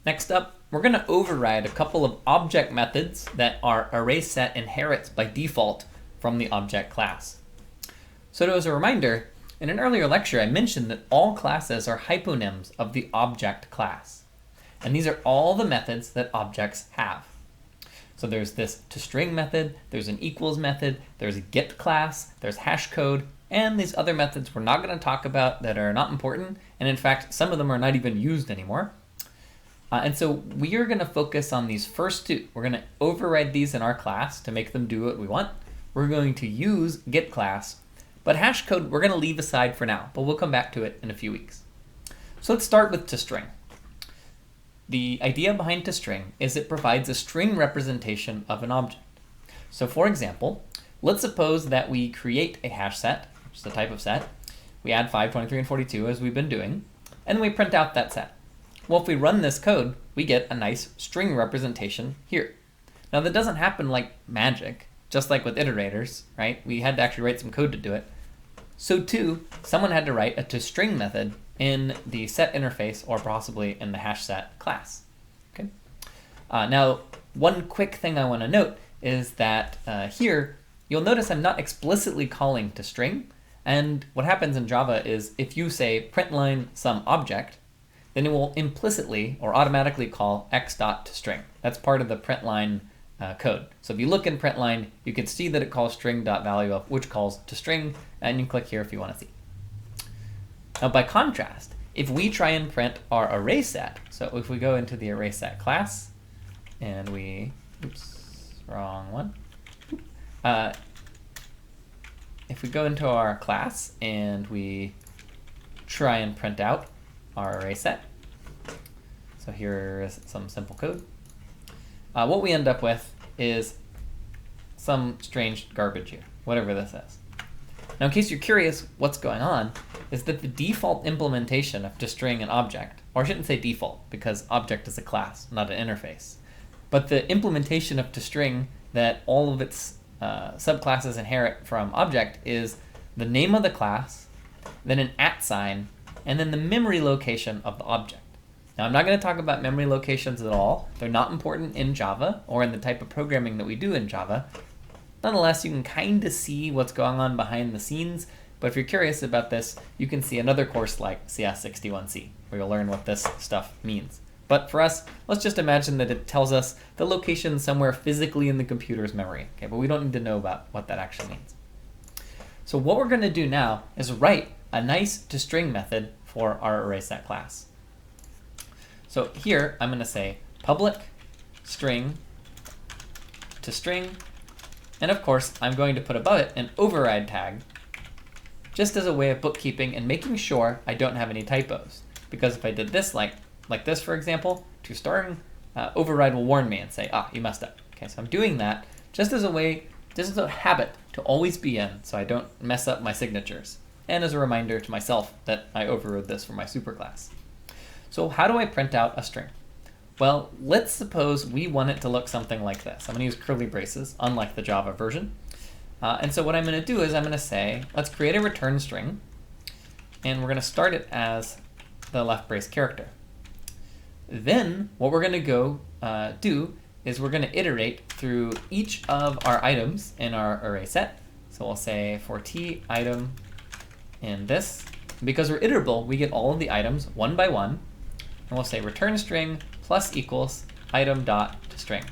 Next up, we're going to override a couple of object methods that our ArraySet inherits by default from the object class. So as a reminder, in an earlier lecture, I mentioned that all classes are hyponyms of the object class. And these are all the methods that objects have. So there's this toString method, there's an equals method, there's a get class, there's hash code, and these other methods we're not going to talk about that are not important. And in fact, some of them are not even used anymore. And so we are going to focus on these first two. We're going to override these in our class to make them do what we want. We're going to use get class, but hash code we're going to leave aside for now, but we'll come back to it in a few weeks. So let's start with toString. The idea behind toString is it provides a string representation of an object. So for example, let's suppose that we create a hash set, which is a type of set. We add 5, 23, and 42 as we've been doing, and we print out that set. Well, if we run this code, we get a nice string representation here. Now that doesn't happen like magic, just like with iterators, right? We had to actually write some code to do it. So too, someone had to write a toString method in the set interface or possibly in the hash set class. Okay. Now, one quick thing I want to note is that here, you'll notice I'm not explicitly calling toString. And what happens in Java is if you say println some object, then it will implicitly or automatically call x.toString. That's part of the println code. So if you look in println, you can see that it calls string.value of which calls toString, and you click here if you want to see. Now by contrast, if we try and print our ArraySet, so if we go into the ArraySet class and we, oops, wrong one. If we go into our class and we try and print out our ArraySet, so here is some simple code. What we end up with is some strange garbage here, whatever this is. Now, in case you're curious what's going on, is that the default implementation of toString an object, or I shouldn't say default, because object is a class, not an interface, but the implementation of toString that all of its subclasses inherit from object is the name of the class, then an @ sign, and then the memory location of the object. Now, I'm not going to talk about memory locations at all. They're not important in Java or in the type of programming that we do in Java. Nonetheless, you can kind of see what's going on behind the scenes. But if you're curious about this, you can see another course like CS61C, where you'll learn what this stuff means. But for us, let's just imagine that it tells us the location somewhere physically in the computer's memory. Okay, but we don't need to know about what that actually means. So what we're going to do now is write a nice toString method for our ArraySet class. So here, I'm going to say public string toString, and of course, I'm going to put above it an override tag, just as a way of bookkeeping and making sure I don't have any typos. Because if I did this like this, for example, toString, override will warn me and say, you messed up. Okay, so I'm doing that just as a way, just as a habit to always be in so I don't mess up my signatures. And as a reminder to myself that I overrode this for my superclass. So how do I print out a string? Well, let's suppose we want it to look something like this. I'm going to use curly braces, unlike the Java version. And so what I'm going to do is I'm going to say, let's create a return string. And we're going to start it as the left brace character. Then what we're going to go do is we're going to iterate through each of our items in our array set. So we'll say for t item in this. Because we're iterable, we get all of the items one by one. And we'll say return string plus equals item dot toString.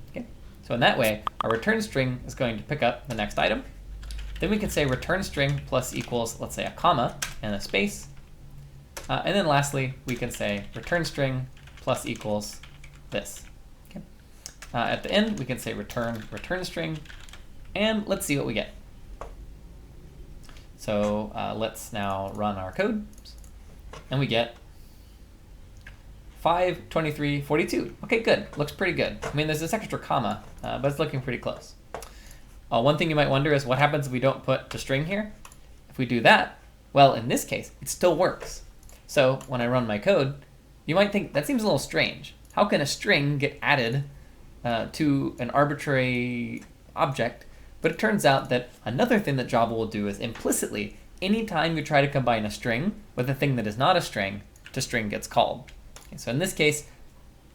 Okay. So in that way, our return string is going to pick up the next item. Then we can say return string plus equals, let's say, a comma and a space. And then lastly, we can say return string plus equals this. Okay. At the end, we can say return string. And let's see what we get. So let's now run our code. And we get 5, 23, 42. Okay, good. Looks pretty good. I mean, there's this extra comma, but it's looking pretty close. One thing you might wonder is what happens if we don't put toString here? If we do that, well, in this case, it still works. So when I run my code, you might think that seems a little strange. How can a string get added to an arbitrary object? But it turns out that another thing that Java will do is implicitly, anytime you try to combine a string with a thing that is not a string, toString gets called. Okay, so in this case,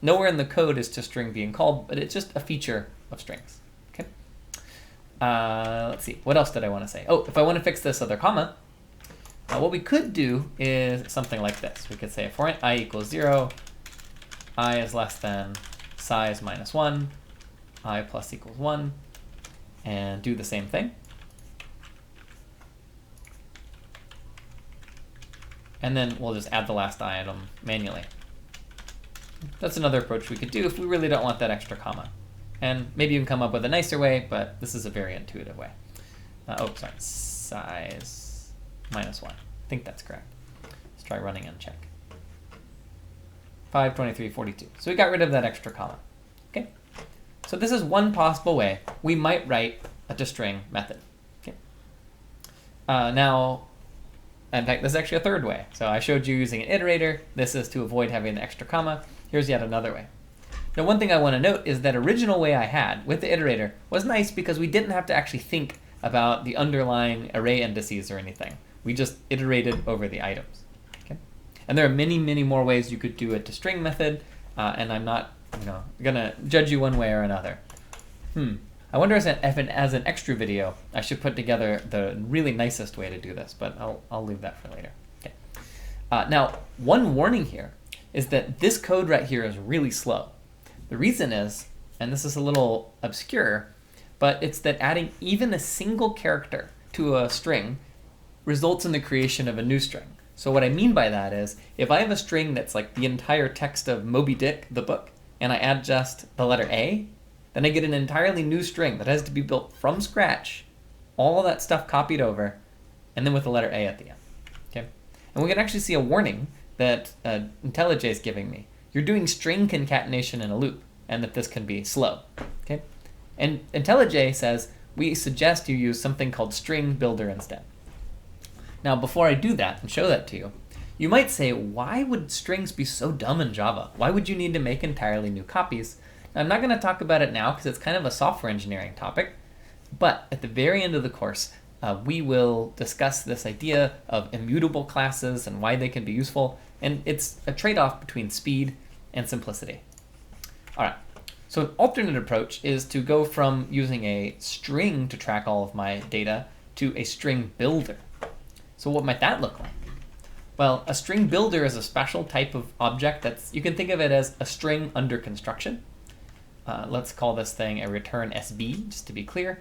nowhere in the code is toString being called, but it's just a feature of strings. Okay. Let's see. What else did I want to say? Oh, if I want to fix this other comma, what we could do is something like this. We could say for int I equals 0, I is less than size minus 1, I plus equals 1, and do the same thing. And then we'll just add the last item manually. That's another approach we could do if we really don't want that extra comma. And maybe you can come up with a nicer way, but this is a very intuitive way. Oh, sorry, size minus 1. I think that's correct. Let's try running and check. 5, 23, 42. So we got rid of that extra comma. Okay. So this is one possible way we might write a toString method. Okay. Now, in fact, this is actually a third way. So I showed you using an iterator. This is to avoid having the extra comma. Here's yet another way. Now, one thing I want to note is that original way I had with the iterator was nice because we didn't have to actually think about the underlying array indices or anything. We just iterated over the items. Okay? And there are many, many more ways you could do a toString method, and I'm not going to judge you one way or another. I wonder if as an extra video, I should put together the really nicest way to do this, but I'll leave that for later. Okay. Now, one warning here is that this code right here is really slow. The reason is, and this is a little obscure, but it's that adding even a single character to a string results in the creation of a new string. So what I mean by that is, if I have a string that's like the entire text of Moby Dick, the book, and I add just the letter A, then I get an entirely new string that has to be built from scratch, all that stuff copied over, and then with the letter A at the end. Okay? And we can actually see a warning that IntelliJ is giving me. You're doing string concatenation in a loop, and that this can be slow. Okay? And IntelliJ says, we suggest you use something called StringBuilder instead. Now, before I do that and show that to you, you might say, why would strings be so dumb in Java? Why would you need to make entirely new copies? Now, I'm not going to talk about it now because it's kind of a software engineering topic, but at the very end of the course, we will discuss this idea of immutable classes and why they can be useful, and it's a trade-off between speed and simplicity. All right, so an alternate approach is to go from using a string to track all of my data to a string builder. So what might that look like? Well, a string builder is a special type of object that's, you can think of it as a string under construction. Let's call this thing a return SB, just to be clear.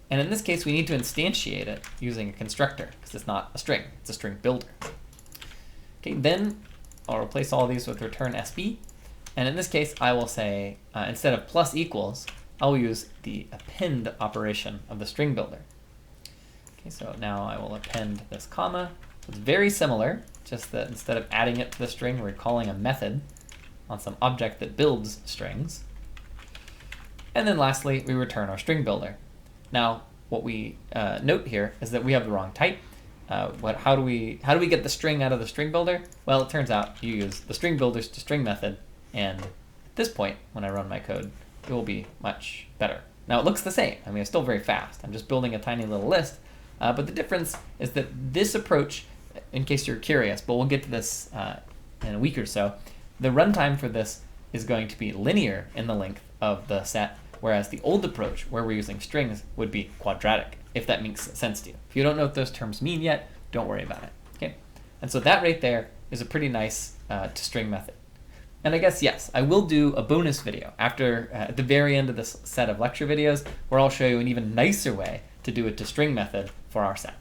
And in this case, we need to instantiate it using a constructor, because it's not a string, it's a string builder. Okay, then I'll replace all these with return SB. And in this case, I will say, instead of plus equals, I'll use the append operation of the string builder. Okay, so now I will append this comma. It's very similar, just that instead of adding it to the string, we're calling a method on some object that builds strings. And then lastly, we return our string builder. Now, what we note here is that we have the wrong type. How do we get the string out of the string builder? Well, it turns out you use the string builder's toString method, and at this point, when I run my code, it will be much better. Now, it looks the same. I mean, it's still very fast. I'm just building a tiny little list. But the difference is that this approach, in case you're curious, but we'll get to this in a week or so, the runtime for this is going to be linear in the length of the set, whereas the old approach, where we're using strings, would be quadratic, if that makes sense to you. If you don't know what those terms mean yet, don't worry about it. Okay? And so that right there is a pretty nice toString method. And I guess, yes, I will do a bonus video after at the very end of this set of lecture videos, where I'll show you an even nicer way to do a toString method for our set.